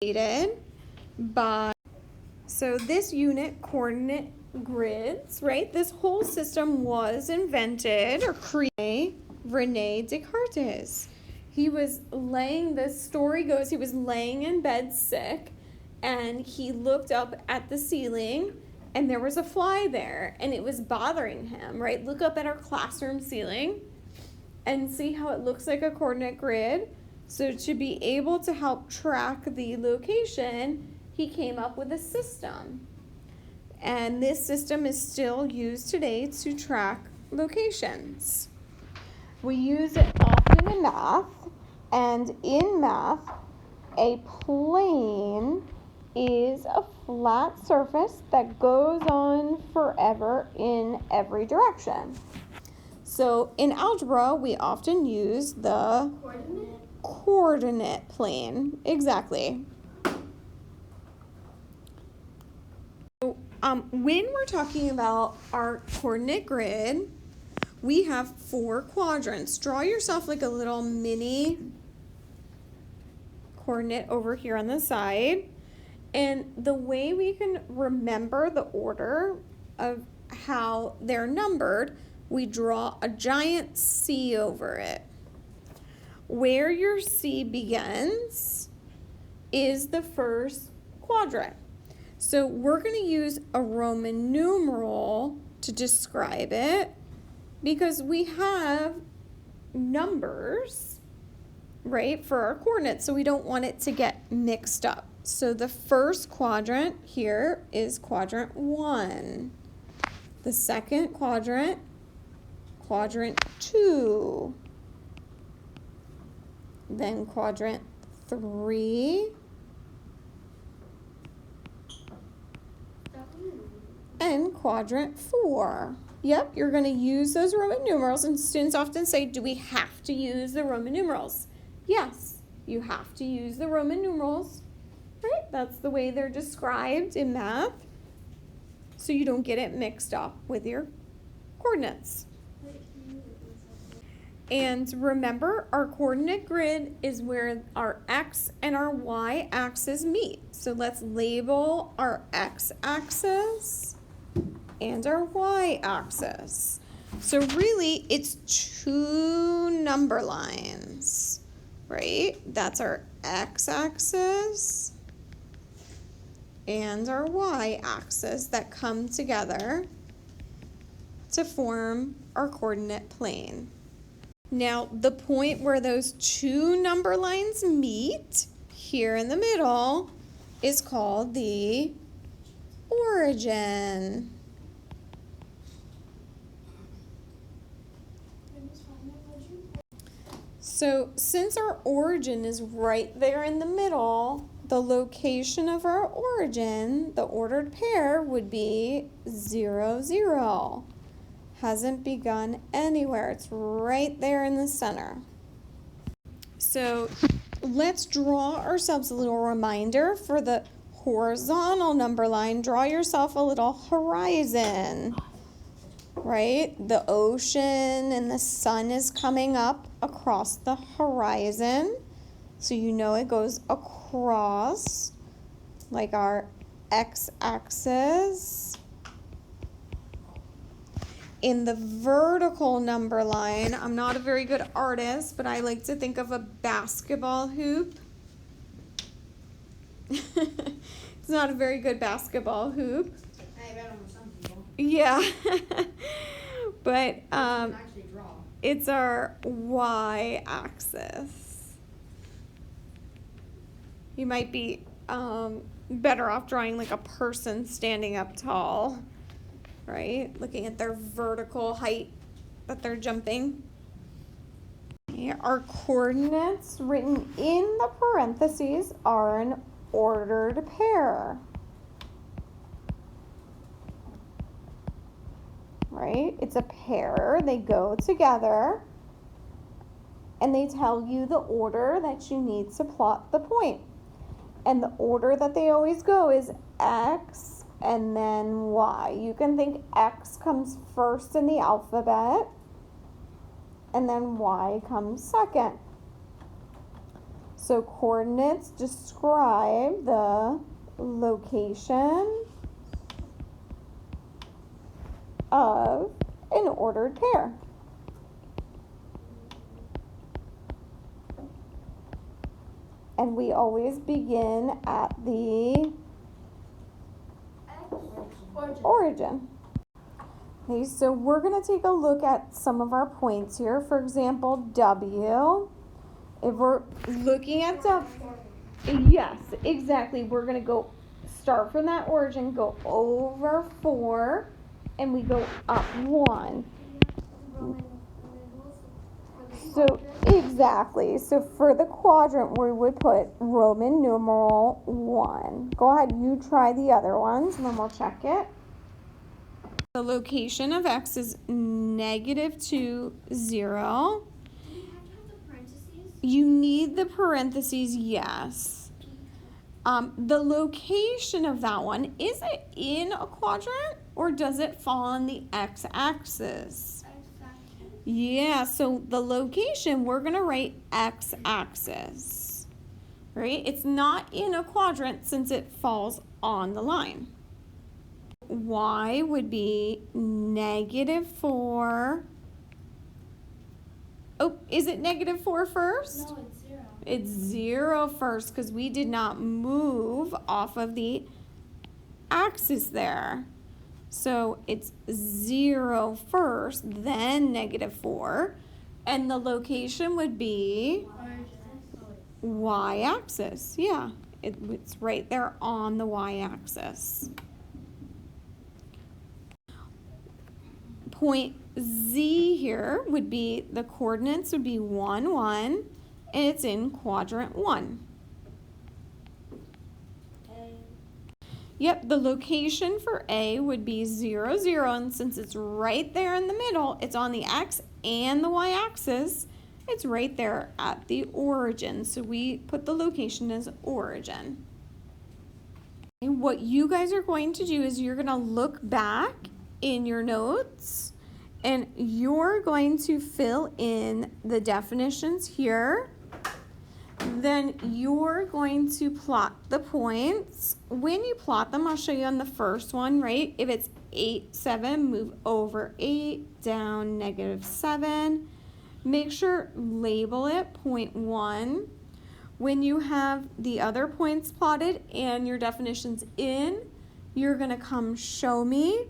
by, so this unit coordinate grids, right? This whole system was invented or created by Rene Descartes. He was laying, the story goes, he was laying in bed sick and he looked up at the ceiling and there was a fly there and it was bothering him, right? Look up at our classroom ceiling and see how it looks like a coordinate grid. So to be able to help track the location, he came up with a system. And this system is still used today to track locations. We use it often in math, and in math, a plane is a flat surface that goes on forever in every direction. So in algebra, we often use the coordinate plane. Exactly. So, when we're talking about our coordinate grid, we have 4 quadrants. Draw yourself like a little mini coordinate over here on the side. And the way we can remember the order of how they're numbered, we draw a giant C over it. Where your C begins is the first quadrant. So we're going to use a Roman numeral to describe it because we have numbers, right, for our coordinates, so we don't want it to get mixed up. So the first quadrant here is quadrant 1. The second quadrant, quadrant 2. Then quadrant 3. And quadrant 4. Yep, you're going to use those Roman numerals, and students often say, do we have to use the Roman numerals? Yes, you have to use the Roman numerals, right? That's the way they're described in math, so you don't get it mixed up with your coordinates. And remember, our coordinate grid is where our x and our y axis meet. So let's label our x-axis and our y-axis. So really, it's 2 number lines, right? That's our x-axis and our y-axis that come together to form our coordinate plane. Now, the point where those 2 number lines meet, here in the middle, is called the origin. So, since our origin is right there in the middle, the location of our origin, the ordered pair, would be 0, 0. Hasn't begun anywhere. It's right there in the center. So let's draw ourselves a little reminder for the horizontal number line. Draw yourself a little horizon, right? The ocean and the sun is coming up across the horizon. So you know it goes across like our x-axis. In the vertical number line, I'm not a very good artist, but I like to think of a basketball hoop. It's not a very good basketball hoop. I bet on some people. Yeah. But it's our y-axis. You might be better off drawing like a person standing up tall. Right? Looking at their vertical height that they're jumping. Okay, our coordinates written in the parentheses are an ordered pair. Right? It's a pair. They go together and they tell you the order that you need to plot the point. And the order that they always go is x and then y. You can think x comes first in the alphabet and then y comes second. So coordinates describe the location of an ordered pair. And we always begin at the origin. Okay, so we're going to take a look at some of our points here. For example, W. If we're looking at yes, exactly. We're going to go start from that origin, go over 4, and we go up 1. So, exactly. So for the quadrant, we would put Roman numeral 1. Go ahead, you try the other ones, and then we'll check it. The location of x is -2, 0. Do you have to have the parentheses? You need the parentheses, yes. The location of that one, is it in a quadrant or does it fall on the x-axis? Yeah, so the location, we're going to write x-axis, right? It's not in a quadrant since it falls on the line. Y would be -4. Oh, is it -4 first? No, it's 0. It's 0 first because we did not move off of the axis there. So it's 0 first, then -4. And the location would be y-axis. Yeah, it's right there on the y-axis. Point Z here would be, the coordinates would be 1, 1, and it's in quadrant 1. Yep, the location for A would be 0, 0, and since it's right there in the middle, it's on the X and the Y-axis, it's right there at the origin. So we put the location as origin. And what you guys are going to do is you're going to look back in your notes and you're going to fill in the definitions here. Then you're going to plot the points. When you plot them, I'll show you on the first one, right? If it's 8, 7, move over 8, down -7. Make sure label it point 1. When you have the other points plotted and your definitions in, you're going to come show me,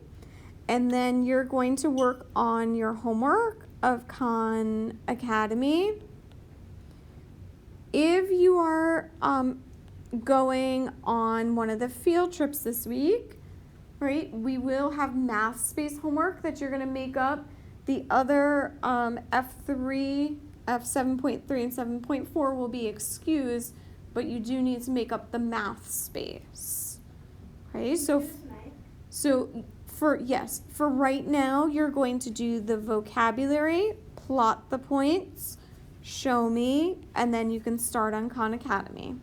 and then you're going to work on your homework of Khan Academy. If you are going on one of the field trips this week, right, we will have math space homework that you're going to make up. The other F3, F7.3 and 7.4 will be excused, but you do need to make up the math space. Okay, so for right now, you're going to do the vocabulary, plot the points, show me, and then you can start on Khan Academy.